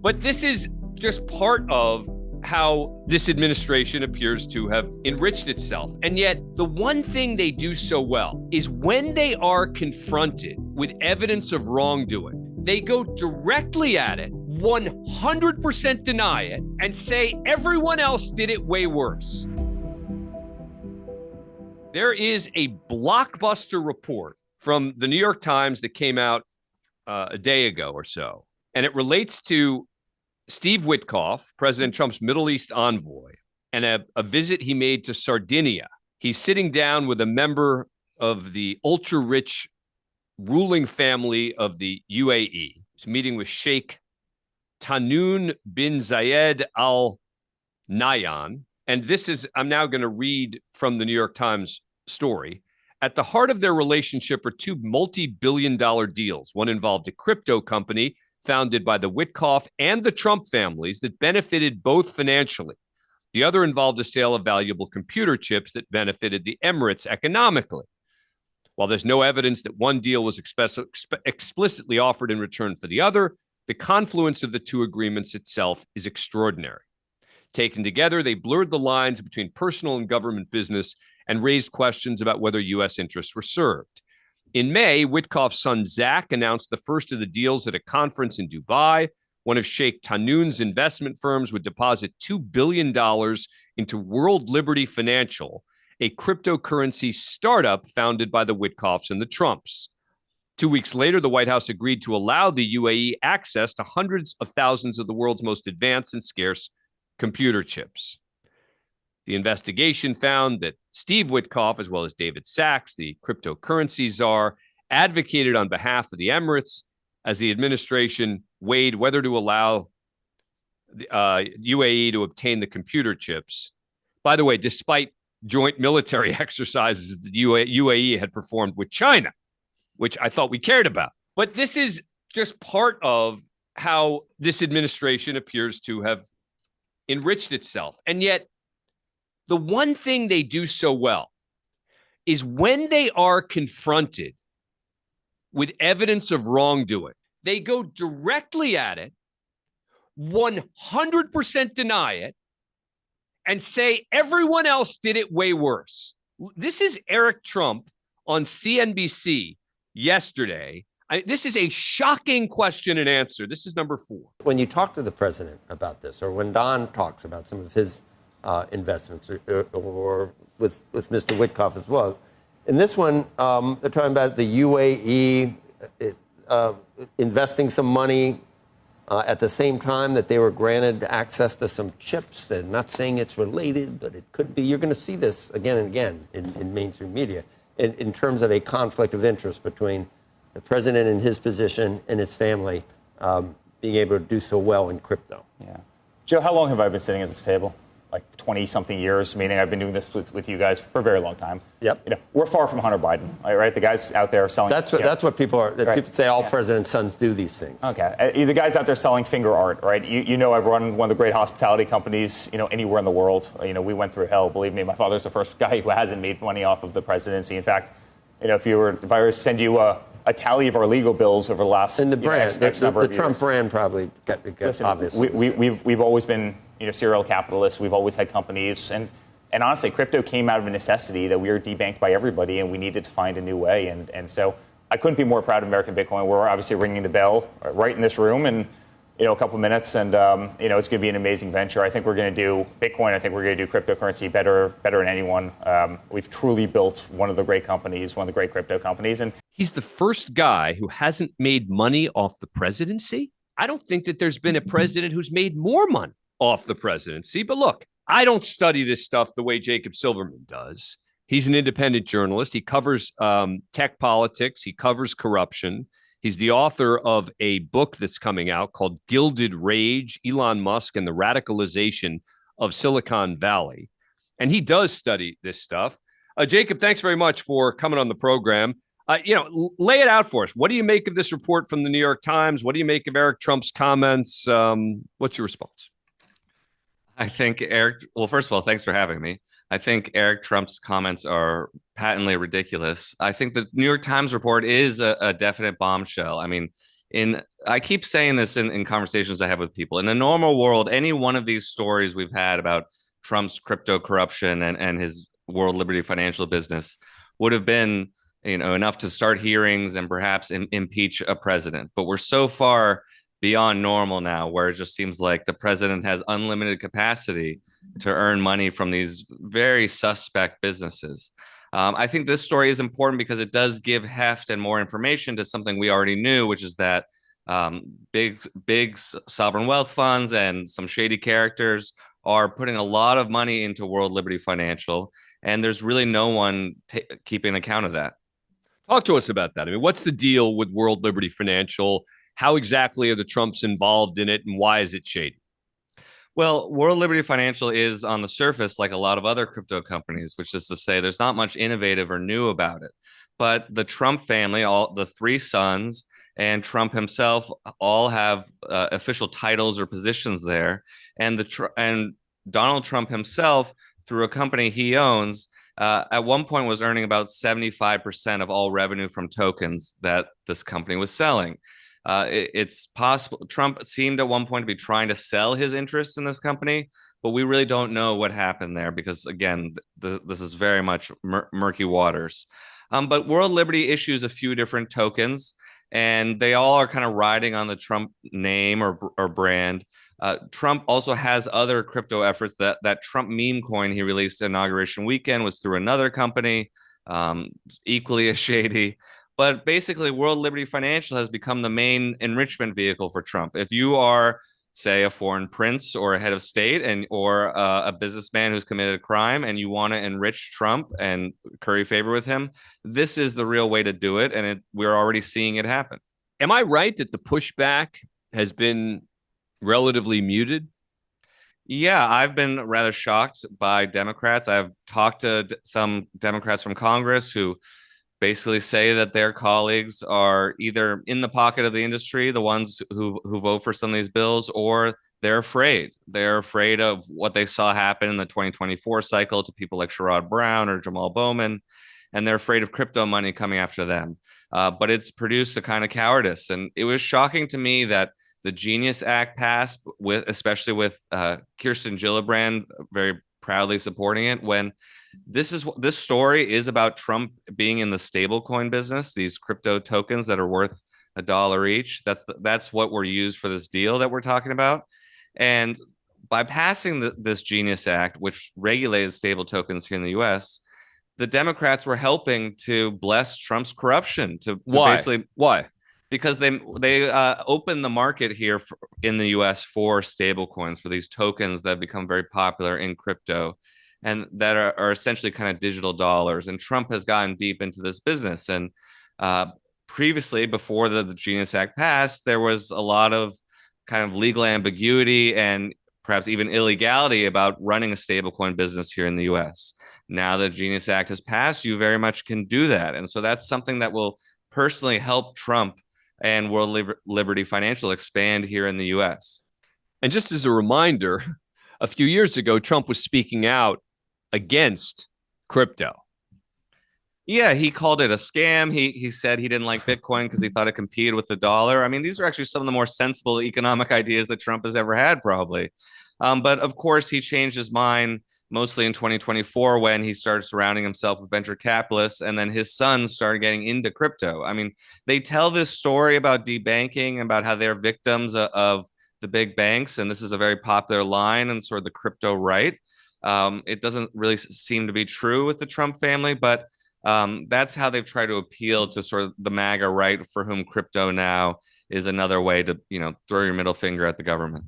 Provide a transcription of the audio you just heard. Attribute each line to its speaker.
Speaker 1: But this is just part of how this administration appears to have enriched itself. And yet the one thing they do so well is when they are confronted with evidence of wrongdoing, they go directly at it, 100% deny it, and say everyone else did it way worse. There is a blockbuster report from the New York Times that came out a day ago or so, and it relates to Steve Witkoff, President Trump's Middle East envoy, and a visit he made to Sardinia. He's sitting down with a member of the ultra-rich ruling family of the UAE. He's meeting with Sheikh Tahnoon bin Zayed Al Nahyan. And this is, I'm now going to read from the New York Times story. At the heart of their relationship are two multi-billion-dollar deals. One involved a crypto company founded by the Witkoff and the Trump families that benefited both financially. The other involved a sale of valuable computer chips that benefited the Emirates economically. While there's no evidence that one deal was explicitly offered in return for the other, the confluence of the two agreements itself is extraordinary. Taken together, they blurred the lines between personal and government business and raised questions about whether U.S. interests were served. In May, Witkoff's son Zach announced the first of the deals at a conference in Dubai. One of Sheikh Tahnoon's investment firms would deposit $2 billion into World Liberty Financial, a cryptocurrency startup founded by the Witkoffs and the Trumps. 2 weeks later, the White House agreed to allow the UAE access to hundreds of thousands of the world's most advanced and scarce computer chips. The investigation found that Steve Witkoff, as well as David Sachs, the cryptocurrency czar, advocated on behalf of the Emirates as the administration weighed whether to allow the UAE to obtain the computer chips. By the way, despite joint military exercises that the UAE had performed with China, which I thought we cared about. But this is just part of how this administration appears to have enriched itself. And yet, the one thing they do so well is when they are confronted with evidence of wrongdoing, they go directly at it, 100% deny it, and say everyone else did it way worse. This is Eric Trump on CNBC yesterday. This is a shocking question and answer. This is number 4.
Speaker 2: When you talk to the president about this, or when Don talks about some of his investments, or with Mr. Witkoff as well, in this one, they're talking about the UAE investing some money at the same time that they were granted access to some chips. And not saying it's related, but it could be. You're going to see this again and again in mainstream media in terms of a conflict of interest between the president and his position and his family being able to do so well in crypto.
Speaker 3: Yeah. Joe, how long have I been sitting at this table? Like 20-something years, meaning I've been doing this with you guys for a very long time.
Speaker 2: Yep.
Speaker 3: You know, we're far from Hunter Biden, right? The guys out there selling...
Speaker 2: That's what people are... Right. People say all presidents' sons do these things.
Speaker 3: Okay. The guys out there selling finger art, right? You know I've run one of the great hospitality companies, anywhere in the world. We went through hell. Believe me, my father's the first guy who hasn't made money off of the presidency. In fact, if I were to send you a tally of our legal bills over the last... And the
Speaker 2: brand, the Trump brand probably got obvious.
Speaker 3: We've always been... serial capitalists. We've always had companies. And honestly, crypto came out of a necessity that we were debanked by everybody, and we needed to find a new way. And so I couldn't be more proud of American Bitcoin. We're obviously ringing the bell right in this room in a couple minutes. And, it's going to be an amazing venture. I think we're going to do Bitcoin. I think we're going to do cryptocurrency better than anyone. We've truly built one of the great companies, one of the great crypto companies. And
Speaker 1: he's the first guy who hasn't made money off the presidency. I don't think that there's been a president who's made more money off the presidency. But look, I don't study this stuff the way Jacob Silverman does. He's an independent journalist. He covers tech politics. He covers corruption. He's the author of a book that's coming out called Gilded Rage, Elon Musk and the Radicalization of Silicon Valley. And he does study this stuff. Jacob, thanks very much for coming on the program. Lay it out for us. What do you make of this report from the New York Times? What do you make of Eric Trump's comments? What's your response?
Speaker 4: I think well, first of all, thanks for having me. I think Eric Trump's comments are patently ridiculous. I think the New York Times report is a definite bombshell. I mean, I keep saying this in conversations I have with people. In a normal world, any one of these stories we've had about Trump's crypto corruption and his World Liberty Financial business would have been, enough to start hearings and perhaps impeach a president. But we're so far beyond normal now, where it just seems like the president has unlimited capacity to earn money from these very suspect businesses. I think this story is important because it does give heft and more information to something we already knew, which is that big sovereign wealth funds and some shady characters are putting a lot of money into World Liberty Financial, and there's really no one keeping account of that.
Speaker 1: Talk to us about that. I mean, what's the deal with World Liberty Financial? How exactly are the Trumps involved in it, and why is it shady?
Speaker 4: Well, World Liberty Financial is on the surface like a lot of other crypto companies, which is to say there's not much innovative or new about it. But the Trump family, all the three sons, and Trump himself all have official titles or positions there. And Donald Trump himself, through a company he owns, at one point was earning about 75% of all revenue from tokens that this company was selling. It's possible Trump seemed at one point to be trying to sell his interests in this company, but we really don't know what happened there because, again, this is very much murky waters. But World Liberty issues a few different tokens, and they all are kind of riding on the Trump name or brand. Trump also has other crypto efforts. That Trump meme coin he released inauguration weekend was through another company, equally as shady. But basically, World Liberty Financial has become the main enrichment vehicle for Trump. If you are, say, a foreign prince or a head of state or a businessman who's committed a crime and you want to enrich Trump and curry favor with him, this is the real way to do it. And we're already seeing it happen.
Speaker 1: Am I right that the pushback has been relatively muted?
Speaker 4: Yeah, I've been rather shocked by Democrats. I've talked to some Democrats from Congress who basically say that their colleagues are either in the pocket of the industry, the ones who vote for some of these bills, or they're afraid. They're afraid of what they saw happen in the 2024 cycle to people like Sherrod Brown or Jamal Bowman, and they're afraid of crypto money coming after them. But it's produced a kind of cowardice, and it was shocking to me that the Genius Act passed, especially with Kirsten Gillibrand very proudly supporting it, when this story is about Trump being in the stablecoin business, these crypto tokens that are worth $1 each. That's what were used for this deal that we're talking about. And by passing this Genius Act, which regulated stable tokens here in the U.S., the Democrats were helping to bless Trump's corruption.
Speaker 1: Why?
Speaker 4: Because they opened the market here in the U.S. for stable coins, for these tokens that have become very popular in crypto and that are essentially kind of digital dollars. And Trump has gotten deep into this business. And previously, before the Genius Act passed, there was a lot of kind of legal ambiguity and perhaps even illegality about running a stablecoin business here in the U.S. Now that the Genius Act has passed, you very much can do that. And so that's something that will personally help Trump and World Liberty Financial expand here in the U.S.
Speaker 1: And just as a reminder, a few years ago, Trump was speaking out against crypto.
Speaker 4: Yeah, he called it a scam. He said he didn't like Bitcoin because he thought it competed with the dollar. I mean, these are actually some of the more sensible economic ideas that Trump has ever had, probably. But of course, he changed his mind mostly in 2024 when he started surrounding himself with venture capitalists, and then his sons started getting into crypto. I mean, they tell this story about debanking, about how they're victims of the big banks, and this is a very popular line in sort of the crypto right. It doesn't really seem to be true with the Trump family, but that's how they've tried to appeal to sort of the MAGA right, for whom crypto now is another way to, throw your middle finger at the government.